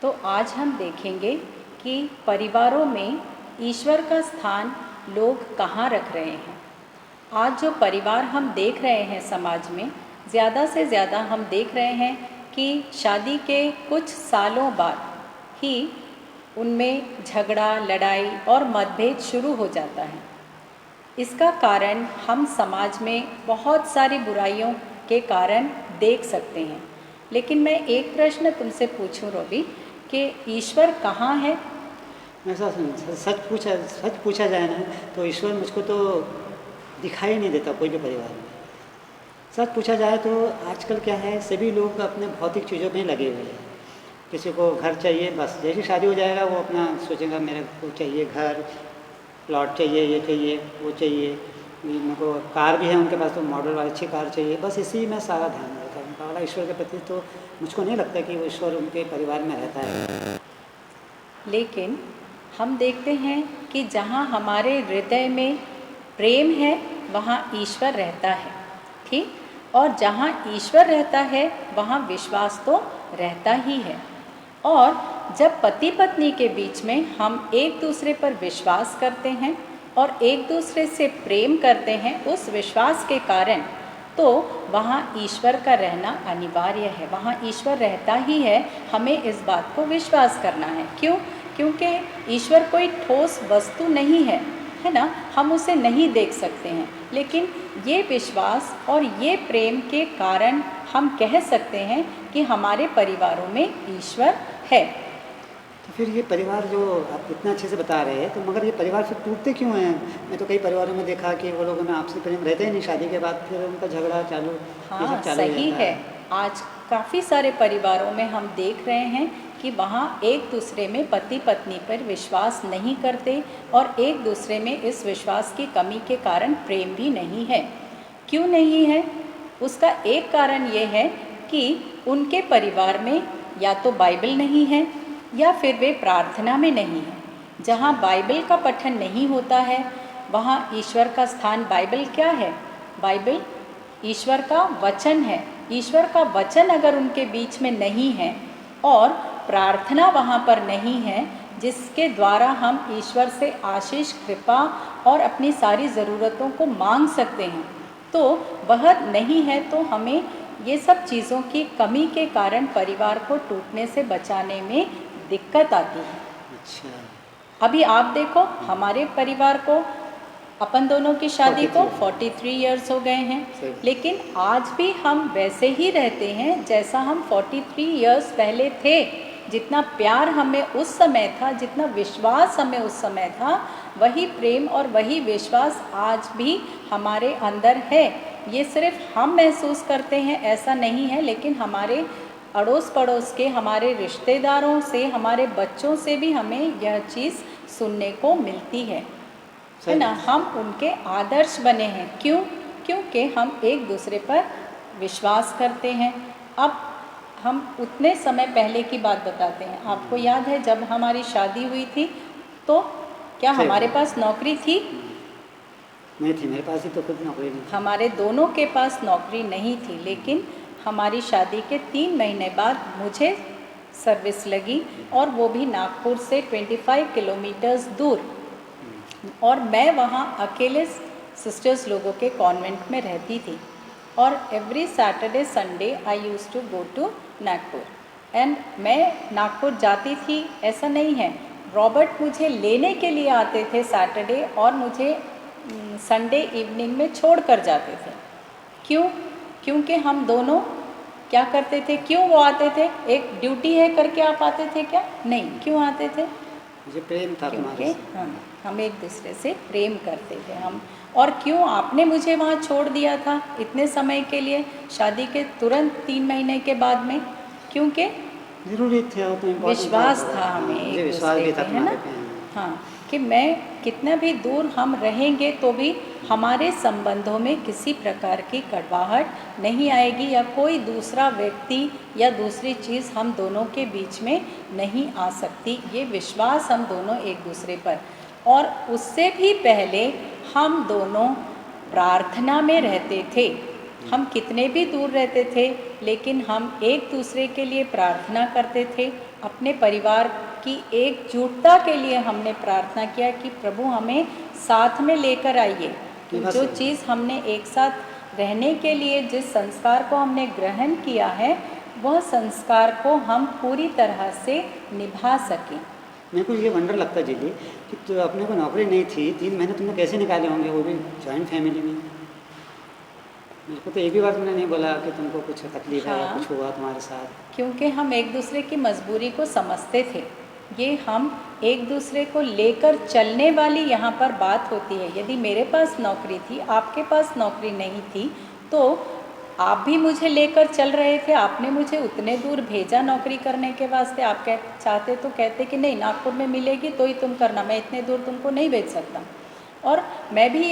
तो आज हम देखेंगे कि परिवारों में ईश्वर का स्थान लोग कहाँ रख रहे हैं। आज जो परिवार हम देख रहे हैं समाज में, ज़्यादा से ज़्यादा हम देख रहे हैं कि शादी के कुछ सालों बाद ही उनमें झगड़ा, लड़ाई और मतभेद शुरू हो जाता है। इसका कारण हम समाज में बहुत सारी बुराइयों के कारण देख सकते हैं। लेकिन मैं एक प्रश्न तुमसे पूछूं रवि, कि ईश्वर कहाँ है? ऐसा सच पूछा जाए ना तो ईश्वर मुझको तो दिखाई नहीं देता कोई भी परिवार में। सच पूछा जाए तो आजकल क्या है, सभी लोग अपने भौतिक चीज़ों में लगे हुए हैं। किसी को घर चाहिए, बस जैसी शादी हो जाएगा वो अपना सोचेगा मेरे को चाहिए घर, प्लॉट चाहिए, ये चाहिए, वो चाहिए। मेरे को कार भी है उनके पास, तो मॉडल वाली अच्छी कार चाहिए। बस इसी में सारा ध्यान रहता है उनका वाला। ईश्वर के प्रति तो मुझको नहीं लगता कि वो ईश्वर उनके परिवार में रहता है। लेकिन हम देखते हैं कि जहाँ हमारे हृदय में प्रेम है वहाँ ईश्वर रहता है, ठीक? और जहाँ ईश्वर रहता है वहाँ विश्वास तो रहता ही है। और जब पति पत्नी के बीच में हम एक दूसरे पर विश्वास करते हैं और एक दूसरे से प्रेम करते हैं उस विश्वास के कारण, तो वहाँ ईश्वर का रहना अनिवार्य है। वहाँ ईश्वर रहता ही है। हमें इस बात को विश्वास करना है। क्यों? क्योंकि ईश्वर कोई ठोस वस्तु नहीं है ना, हम उसे नहीं देख सकते हैं। लेकिन ये विश्वास और ये प्रेम के कारण हम कह सकते हैं कि हमारे परिवारों में ईश्वर है। तो फिर ये परिवार जो आप इतना अच्छे से बता रहे हैं, तो मगर ये परिवार फिर टूटते क्यों हैं? मैं तो कई परिवारों में देखा कि वो लोगों में आपसी प्रेम रहते ही नहीं, शादी के बाद फिर उनका झगड़ा चालू, ये सब चालू सही है। आज काफ़ी सारे परिवारों में हम देख रहे हैं कि वहाँ एक दूसरे में पति पत्नी पर विश्वास नहीं करते और एक दूसरे में इस विश्वास की कमी के कारण प्रेम भी नहीं है। क्यों नहीं है? उसका एक कारण ये है कि उनके परिवार में या तो बाइबल नहीं है या फिर वे प्रार्थना में नहीं है। जहाँ बाइबल का पठन नहीं होता है वहाँ ईश्वर का स्थान, बाइबल क्या है? बाइबल ईश्वर का वचन है। ईश्वर का वचन अगर उनके बीच में नहीं है और प्रार्थना वहाँ पर नहीं है जिसके द्वारा हम ईश्वर से आशीष, कृपा और अपनी सारी ज़रूरतों को मांग सकते हैं, तो वह नहीं है, तो हमें ये सब चीज़ों की कमी के कारण परिवार को टूटने से बचाने में दिक्कत आती है। अच्छा, अभी आप देखो, हमारे परिवार को, अपन दोनों की शादी को 43 इयर्स हो गए हैं, लेकिन आज भी हम वैसे ही रहते हैं जैसा हम 43 इयर्स पहले थे। जितना प्यार हमें उस समय था, जितना विश्वास हमें उस समय था, वही प्रेम और वही विश्वास आज भी हमारे अंदर है। ये सिर्फ हम महसूस करते हैं ऐसा नहीं है, लेकिन हमारे अड़ोस पड़ोस के, हमारे रिश्तेदारों से, हमारे बच्चों से भी हमें यह चीज़ सुनने को मिलती है ना। हम उनके आदर्श बने हैं। क्यों? क्योंकि हम एक दूसरे पर विश्वास करते हैं। अब हम उतने समय पहले की बात बताते हैं। आपको याद है जब हमारी शादी हुई थी तो क्या हमारे पास नौकरी थी? नहीं थी, मेरे पास ही तो खुद नौकरी नहीं। हमारे दोनों के पास नौकरी नहीं थी, लेकिन हमारी शादी के 3 महीने बाद मुझे सर्विस लगी, और वो भी नागपुर से 25 किलोमीटर्स दूर। और मैं वहाँ अकेले सिस्टर्स लोगों के कॉन्वेंट में रहती थी, और every Saturday Sunday I use to go to Nagpur. And मैं नागपुर जाती थी ऐसा नहीं है, रॉबर्ट मुझे लेने के लिए आते थे सैटरडे, और मुझे संडे इवनिंग में छोड़ कर जाते थे। क्यों? क्योंकि हम दोनों क्या करते थे? क्यों वो आते थे? एक ड्यूटी है करके आप आते थे क्या? नहीं। क्यों आते थे? मुझे प्रेम था तुम्हारे से। हाँ, हम एक दूसरे से प्रेम करते थे हम। और क्यों आपने मुझे वहाँ छोड़ दिया था इतने समय के लिए, शादी के तुरंत 3 महीने के बाद में? क्योंकि जरूरी थे, विश्वास था हमें एक दूसरे पे, है ना। हाँ, कि मैं कितना भी दूर हम रहेंगे तो भी हमारे संबंधों में किसी प्रकार की कड़वाहट नहीं आएगी, या कोई दूसरा व्यक्ति या दूसरी चीज़ हम दोनों के बीच में नहीं आ सकती। ये विश्वास हम दोनों एक दूसरे पर। और उससे भी पहले हम दोनों प्रार्थना में रहते थे। हम कितने भी दूर रहते थे, लेकिन हम एक दूसरे के लिए प्रार्थना करते थे। अपने परिवार की एकजुटता के लिए हमने प्रार्थना किया कि प्रभु हमें साथ में लेकर आइए। ये बात जो सही है। चीज़ हमने एक साथ रहने के लिए जिस संस्कार को हमने ग्रहण किया है, वह संस्कार को हम पूरी तरह से निभा सकें। मेरे को ये वंडर लगता है जीली कि तो अपने को नौकरी नहीं थी, 3 महीने तुमने कैसे निकाले होंगे, वो भी जॉइंट फैमिली में। मेरे को तो एक भी बार तुमने नहीं बोला कि तुमको कुछ तकलीफ है या हाँ। कुछ हुआ तुम्हारे साथ। क्योंकि हम एक दूसरे की मजबूरी को समझते थे। ये हम एक दूसरे को लेकर चलने वाली यहाँ पर बात होती है। यदि मेरे पास नौकरी थी, आपके पास नौकरी नहीं थी, तो आप भी मुझे लेकर चल रहे थे। आपने मुझे उतने दूर भेजा नौकरी करने के वास्ते। आप चाहते तो कहते कि नहीं, नागपुर में मिलेगी तो ही तुम करना, मैं इतने दूर तुमको नहीं भेज सकता। और मैं भी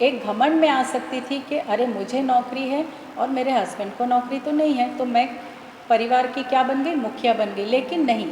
एक घमंड में आ सकती थी कि अरे मुझे नौकरी है और मेरे हस्बैंड को नौकरी तो नहीं है, तो मैं परिवार की क्या बन गई, मुखिया बन गई। लेकिन नहीं,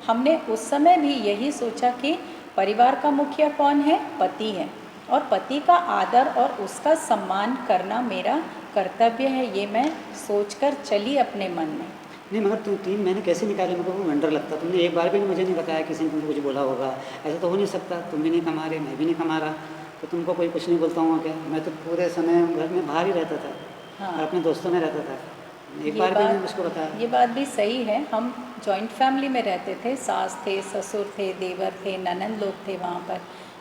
हमने उस समय भी यही सोचा कि परिवार का मुखिया कौन है, पति है, और पति का आदर और उसका सम्मान करना मेरा कर्तव्य है। ये मैं सोचकर चली अपने मन में। नहीं, मगर तुम 3 महीने कैसे निकाले, मेरे को वो वंडर लगता। तुमने एक बार भी मुझे नहीं बताया, किसी ने तुमको कुछ बोला होगा। ऐसा तो हो नहीं सकता, तुम भी नहीं कमा रहे, मैं भी नहीं कमा रहा, तो तुमको कोई कुछ नहीं बोलता हूँ क्या? मैं तो पूरे समय घर में बाहर ही रहता था। हाँ। और अपने दोस्तों में रहता था। एक ये बार भी नहीं बात उसको बताया। ये बात भी सही है। हम जॉइंट फैमिली में रहते थे, सास थे, ससुर थे, देवर थे, ननंद लोग थे। वहाँ पर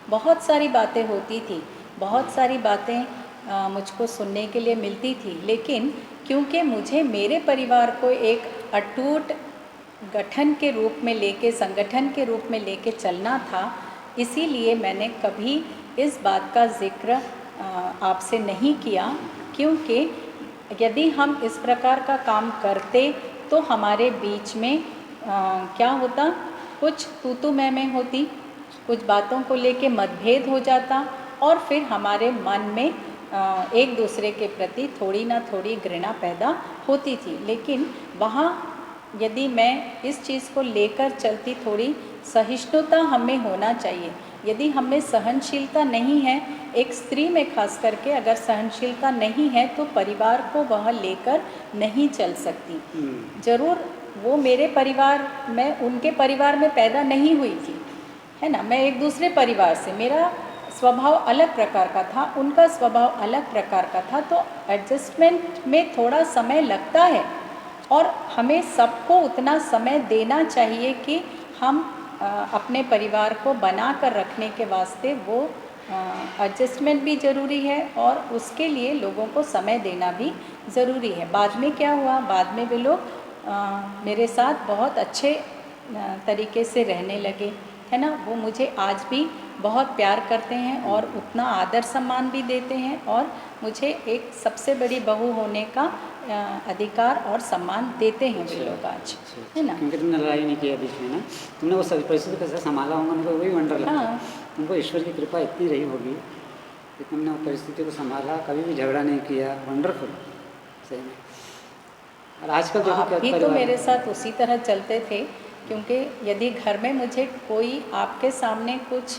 बहुत सारी बातें होती थी, बहुत सारी बातें मुझको सुनने के लिए मिलती थी। लेकिन क्योंकि मुझे मेरे परिवार को एक अटूट गठन के रूप में लेके, संगठन के रूप में लेके चलना था, इसीलिए मैंने कभी इस बात का जिक्र आपसे नहीं किया। क्योंकि यदि हम इस प्रकार का काम करते तो हमारे बीच में क्या होता, कुछ तू मैं होती, कुछ बातों को लेके मतभेद हो जाता, और फिर हमारे मन में एक दूसरे के प्रति थोड़ी ना थोड़ी घृणा पैदा होती थी। लेकिन वहाँ यदि मैं इस चीज़ को लेकर चलती, थोड़ी सहिष्णुता हमें होना चाहिए। यदि हमें सहनशीलता नहीं है, एक स्त्री में खास करके अगर सहनशीलता नहीं है, तो परिवार को वह लेकर नहीं चल सकती। ज़रूर वो मेरे परिवार, मैं उनके परिवार में पैदा नहीं हुई थी, है ना। मैं एक दूसरे परिवार से, मेरा स्वभाव अलग प्रकार का था, उनका स्वभाव अलग प्रकार का था, तो एडजस्टमेंट में थोड़ा समय लगता है। और हमें सबको उतना समय देना चाहिए कि हम अपने परिवार को बना कर रखने के वास्ते वो एडजस्टमेंट भी ज़रूरी है, और उसके लिए लोगों को समय देना भी ज़रूरी है। बाद में क्या हुआ, बाद में वे लोग मेरे साथ बहुत अच्छे तरीके से रहने लगे, है ना। वो मुझे आज भी बहुत प्यार करते हैं और उतना आदर सम्मान भी देते हैं, और मुझे एक सबसे बड़ी बहू होने का अधिकार और सम्मान देते हैं वे लोग आज, है ना। क्योंकि तुमने लड़ाई नहीं किया बीच में ना, तुमने वो परिस्थिति कैसे संभाला होगा, मेरे को वही वंडर लगता है। हाँ। तुमको ईश्वर की कृपा इतनी रही होगी कि तुमने वो परिस्थिति को संभाला, कभी भी झगड़ा नहीं किया। वंडरफुल, सही में। और आजकल देखो आप क्या भी तो परिवार मेरे है। साथ उसी तरह चलते थे। क्योंकि यदि घर में मुझे कोई आपके सामने कुछ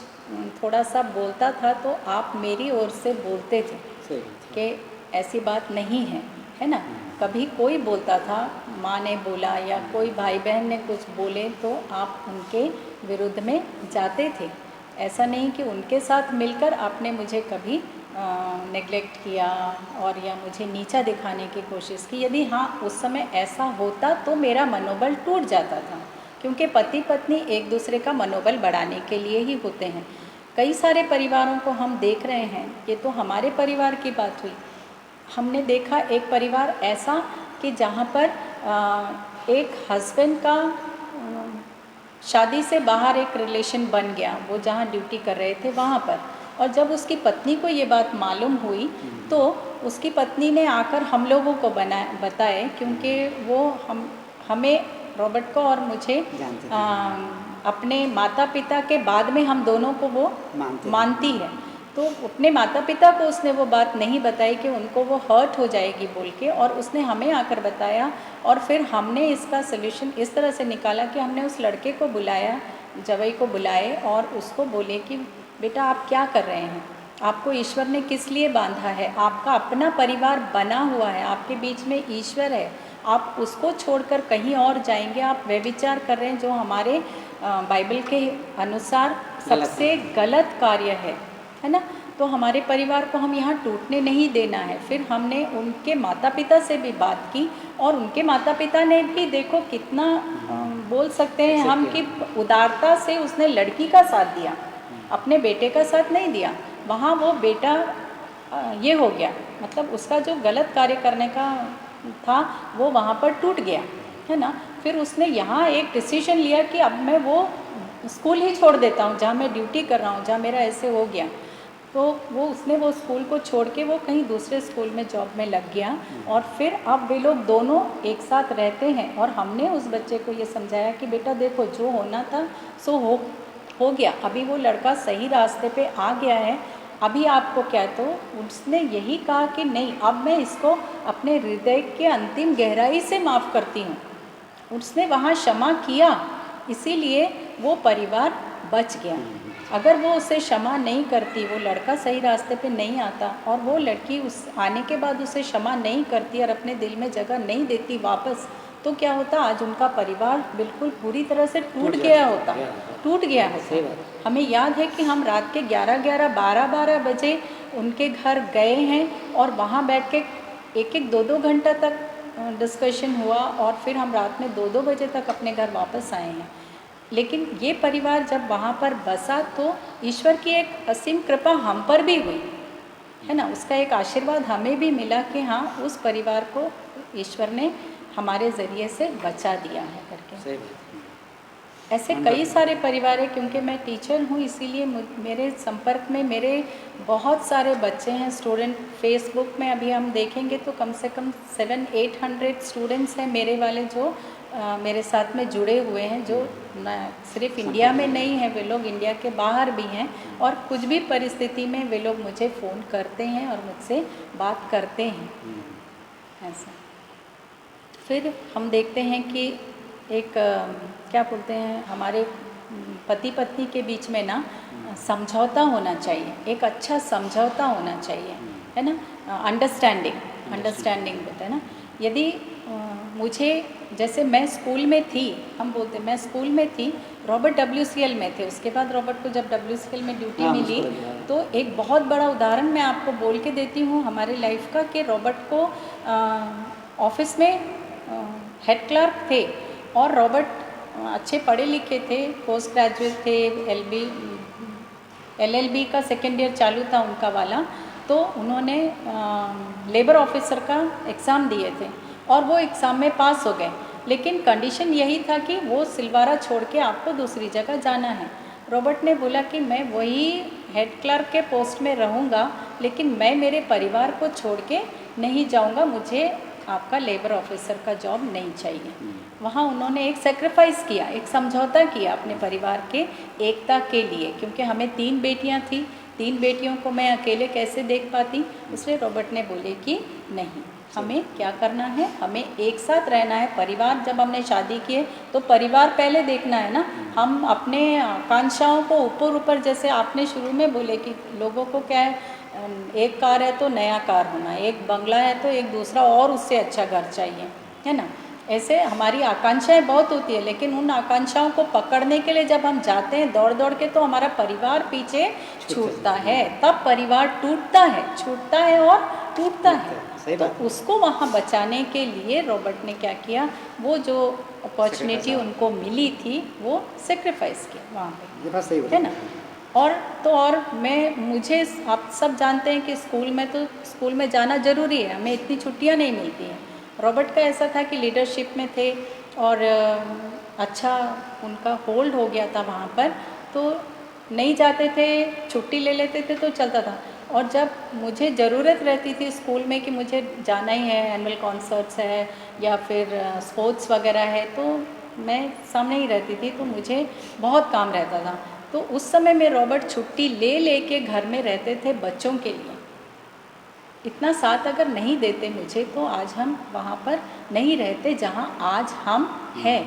थोड़ा सा बोलता था, तो आप मेरी ओर से बोलते थे सही बात है। कि ऐसी बात नहीं है, है ना। कभी कोई बोलता था, माँ ने बोला या कोई भाई बहन ने कुछ बोले, तो आप उनके विरुद्ध में जाते थे। ऐसा नहीं कि उनके साथ मिलकर आपने मुझे कभी नेग्लेक्ट किया और या मुझे नीचा दिखाने की कोशिश की। यदि हाँ उस समय ऐसा होता तो मेरा मनोबल टूट जाता था, क्योंकि पति पत्नी एक दूसरे का मनोबल बढ़ाने के लिए ही होते हैं। कई सारे परिवारों को हम देख रहे हैं, ये तो हमारे परिवार की बात हुई। हमने देखा एक परिवार ऐसा कि जहाँ पर एक हस्बैंड का शादी से बाहर एक रिलेशन बन गया, वो जहाँ ड्यूटी कर रहे थे वहाँ पर, और जब उसकी पत्नी को ये बात मालूम हुई तो उसकी पत्नी ने आकर हम लोगों को बताए, क्योंकि वो हमें रॉबर्ट को और मुझे जानते थे। अपने माता पिता के बाद में हम दोनों को वो मानती है। तो अपने माता पिता को उसने वो बात नहीं बताई कि उनको वो हर्ट हो जाएगी बोल के, और उसने हमें आकर बताया। और फिर हमने इसका सलूशन इस तरह से निकाला कि हमने उस लड़के को बुलाया, जवाई को बुलाए, और उसको बोले कि बेटा आप क्या कर रहे हैं, आपको ईश्वर ने किस लिए बांधा है? आपका अपना परिवार बना हुआ है, आपके बीच में ईश्वर है। आप उसको छोड़कर कहीं और जाएंगे, आप व्यभिचार कर रहे हैं, जो हमारे बाइबल के अनुसार सबसे गलत कार्य है ना। तो हमारे परिवार को हम यहाँ टूटने नहीं देना है। फिर हमने उनके माता पिता से भी बात की, और उनके माता पिता ने भी देखो कितना बोल सकते हैं हम कि उदारता से उसने लड़की का साथ दिया, अपने बेटे का साथ नहीं दिया। वहाँ वो बेटा ये हो गया, मतलब उसका जो गलत कार्य करने का था वो वहाँ पर टूट गया, है ना। फिर उसने यहाँ एक डिसीजन लिया कि अब मैं वो स्कूल ही छोड़ देता हूँ जहाँ मैं ड्यूटी कर रहा हूँ, जहाँ मेरा ऐसे हो गया। तो उसने वो स्कूल को छोड़ के वो कहीं दूसरे स्कूल में जॉब में लग गया, और फिर अब वे लोग दोनों एक साथ रहते हैं। और हमने उस बच्चे को ये समझाया कि बेटा देखो, जो होना था सो हो गया, अभी वो लड़का सही रास्ते पे आ गया है, अभी आपको क्या। तो उसने यही कहा कि नहीं, अब मैं इसको अपने हृदय के अंतिम गहराई से माफ़ करती हूँ। उसने वहाँ क्षमा किया, इसीलिए वो परिवार बच गया। अगर वो उसे क्षमा नहीं करती, वो लड़का सही रास्ते पे नहीं आता, और वो लड़की उस आने के बाद उसे क्षमा नहीं करती और अपने दिल में जगह नहीं देती वापस, तो क्या होता, आज उनका परिवार बिल्कुल पूरी तरह से टूट गया होता। हमें याद है कि हम रात के 11-11, 12-12 बजे उनके घर गए हैं, और वहाँ बैठ के 1-1, 2-2 घंटा तक डिस्कशन हुआ, और फिर हम रात में 2-2 बजे तक अपने घर वापस आए हैं। लेकिन ये परिवार जब वहाँ पर बसा, तो ईश्वर की एक असीम कृपा हम पर भी हुई, है ना। उसका एक आशीर्वाद हमें भी मिला कि हाँ, उस परिवार को ईश्वर ने हमारे ज़रिए से बचा दिया है करके। ऐसे कई सारे परिवार हैं, क्योंकि मैं टीचर हूँ इसीलिए मेरे संपर्क में मेरे बहुत सारे बच्चे हैं, स्टूडेंट। फेसबुक में अभी हम देखेंगे तो कम से कम 700-800 स्टूडेंट्स हैं मेरे वाले, जो मेरे साथ में जुड़े हुए हैं, जो न सिर्फ इंडिया में नहीं हैं, वे लोग इंडिया के बाहर भी हैं, और कुछ भी परिस्थिति में वे लोग मुझे फ़ोन करते हैं और मुझसे बात करते हैं ऐसा। फिर हम देखते हैं कि एक क्या बोलते हैं, हमारे पति पत्नी के बीच में ना समझौता होना चाहिए, एक अच्छा समझौता होना चाहिए, है ना। अंडरस्टैंडिंग बोलते हैं ना। यदि मुझे, जैसे मैं स्कूल में थी, हम बोलते मैं स्कूल में थी, रॉबर्ट WCL में थे, उसके बाद रॉबर्ट को जब WCL में ड्यूटी मिली, तो एक बहुत बड़ा उदाहरण मैं आपको बोल के देती हूँ हमारे लाइफ का, कि रॉबर्ट को ऑफिस में हेड क्लर्क थे, और रॉबर्ट अच्छे पढ़े लिखे थे, पोस्ट ग्रेजुएट थे, LLB का सेकेंड ईयर चालू था उनका वाला। तो उन्होंने लेबर ऑफिसर का एग्ज़ाम दिए थे, और वो एग्ज़ाम में पास हो गए। लेकिन कंडीशन यही था कि वो सिलवारा छोड़ के आपको दूसरी जगह जाना है। रॉबर्ट ने बोला कि मैं वही हेड क्लर्क के पोस्ट में रहूँगा, लेकिन मैं मेरे परिवार को छोड़ के नहीं जाऊँगा, मुझे आपका लेबर ऑफिसर का जॉब नहीं चाहिए। वहाँ उन्होंने एक सेक्रीफाइस किया, एक समझौता किया अपने परिवार के एकता के लिए, क्योंकि हमें 3 बेटियाँ थी, 3 बेटियों को मैं अकेले कैसे देख पाती। इसलिए रॉबर्ट ने बोले कि नहीं, हमें क्या करना है, हमें एक साथ रहना है। परिवार, जब हमने शादी किए तो परिवार पहले देखना है ना। हम अपने आकांक्षाओं को ऊपर जैसे आपने शुरू में बोले कि लोगों को क्या है, एक कार है तो नया कार होना, एक बंगला है तो एक दूसरा और उससे अच्छा घर चाहिए, है ना। ऐसे हमारी आकांक्षाएं बहुत होती है, लेकिन उन आकांक्षाओं को पकड़ने के लिए जब हम जाते हैं दौड़ के, तो हमारा परिवार पीछे छूटता है, तब परिवार टूटता है, छूटता है और टूटता है। तो उसको वहाँ बचाने के लिए रॉबर्ट ने क्या किया, वो जो अपॉर्चुनिटी उनको मिली थी वो सेक्रीफाइस किया वहाँ पे, है ना। और मुझे, आप सब जानते हैं कि स्कूल में जाना ज़रूरी है, हमें इतनी छुट्टियाँ नहीं मिलती हैं। रॉबर्ट का ऐसा था कि लीडरशिप में थे, और अच्छा उनका होल्ड हो गया था वहाँ पर, तो नहीं जाते थे, छुट्टी ले लेते थे तो चलता था। और जब मुझे ज़रूरत रहती थी स्कूल में कि मुझे जाना ही है, एनुअल कॉन्सर्ट्स है या फिर स्पोर्ट्स वगैरह है, तो मैं सामने ही रहती थी, तो मुझे बहुत काम रहता था। तो उस समय में रॉबर्ट छुट्टी ले के घर में रहते थे बच्चों के लिए। इतना साथ अगर नहीं देते मुझे, तो आज हम वहाँ पर नहीं रहते जहाँ आज हम हैं।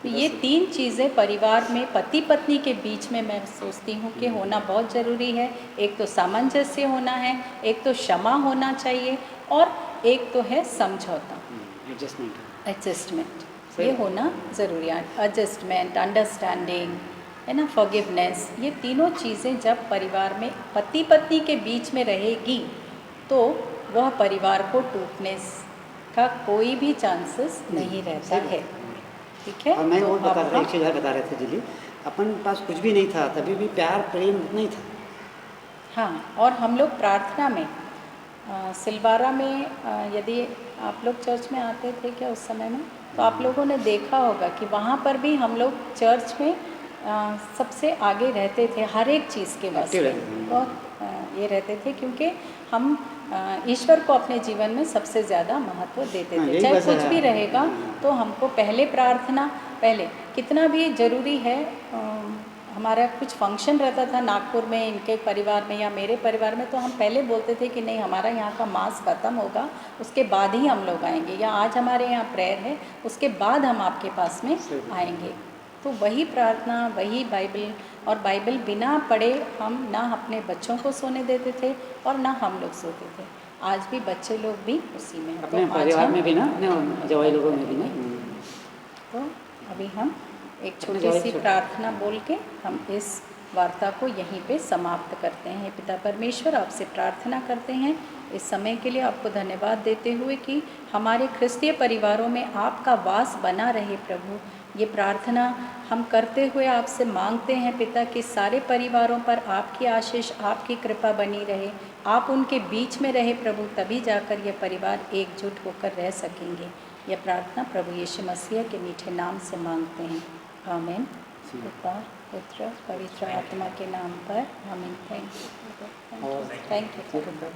तो ये 3 चीज़ें परिवार में पति पत्नी के बीच में मैं सोचती हूँ कि होना बहुत ज़रूरी है। एक तो सामंजस्य होना है, एक तो क्षमा होना चाहिए और एक तो है समझौता, एडजस्टमेंट। एडजस्टमेंट। सही ये बात। होना ज़रूरी है। एडजस्टमेंट, अंडरस्टैंडिंग, है ना, फॉरगिवनेस, ये तीनों चीज़ें जब परिवार में पति पत्नी के बीच में रहेगी तो वह परिवार को टूटने का कोई भी चांसेस नहीं रहता सही बात है। ठीक है, और मैं तो वो बता रहा था, अब एक चीज़ और बता रहे थे दीदी, अपन पास कुछ भी नहीं था तभी भी प्यार प्रेम उतना ही था। हाँ, और हम लोग प्रार्थना में सिलवारा में यदि आप लोग चर्च में आते थे क्या उस समय में, तो आप लोगों ने देखा होगा कि वहाँ पर भी हम लोग चर्च में सबसे आगे रहते थे हर एक चीज़ के एक्टिव वास्ते। रहते थे। बहुत ये रहते थे क्योंकि हम ईश्वर को अपने जीवन में सबसे ज़्यादा महत्व देते हाँ, थे। यही चाहे वजह कुछ है। भी रहेगा तो हमको पहले प्रार्थना, पहले कितना भी ज़रूरी है। हमारा कुछ फंक्शन रहता था नागपुर में, इनके परिवार में या मेरे परिवार में, तो हम पहले बोलते थे कि नहीं, हमारा यहाँ का मास ख़त्म होगा उसके बाद ही हम लोग आएंगे, या आज हमारे यहाँ प्रेयर है उसके बाद हम आपके पास में आएंगे। तो वही प्रार्थना, वही बाइबल, और बाइबल बिना पढ़े हम ना अपने बच्चों को सोने देते थे और ना हम लोग सोते थे। आज भी बच्चे लोग भी उसी में हैं। अपने तो आज परिवार हम में भी ना, अपने जवाई लोगों में भी ना। तो अभी हम एक अपने छोटी जवाई सी छोटे- प्रार्थना बोल के हम इस वार्ता को यहीं पे समाप्त करते हैं। पिता परमेश्वर, आपसे प्रार्थना करते हैं इस समय के लिए, आपको धन्यवाद देते हुए कि हमारे क्रिस्तीय परिवारों में आपका वास बना रहे प्रभु। ये प्रार्थना हम करते हुए आपसे मांगते हैं पिता कि सारे परिवारों पर आपकी आशीष, आपकी कृपा बनी रहे, आप उनके बीच में रहे प्रभु, तभी जाकर ये परिवार एकजुट होकर रह सकेंगे। यह प्रार्थना प्रभु यीशु मसीह के मीठे नाम से मांगते हैं, आमीन। पिता, पुत्र, पवित्र आत्मा के नाम पर, आमीन। Thank you, thank you.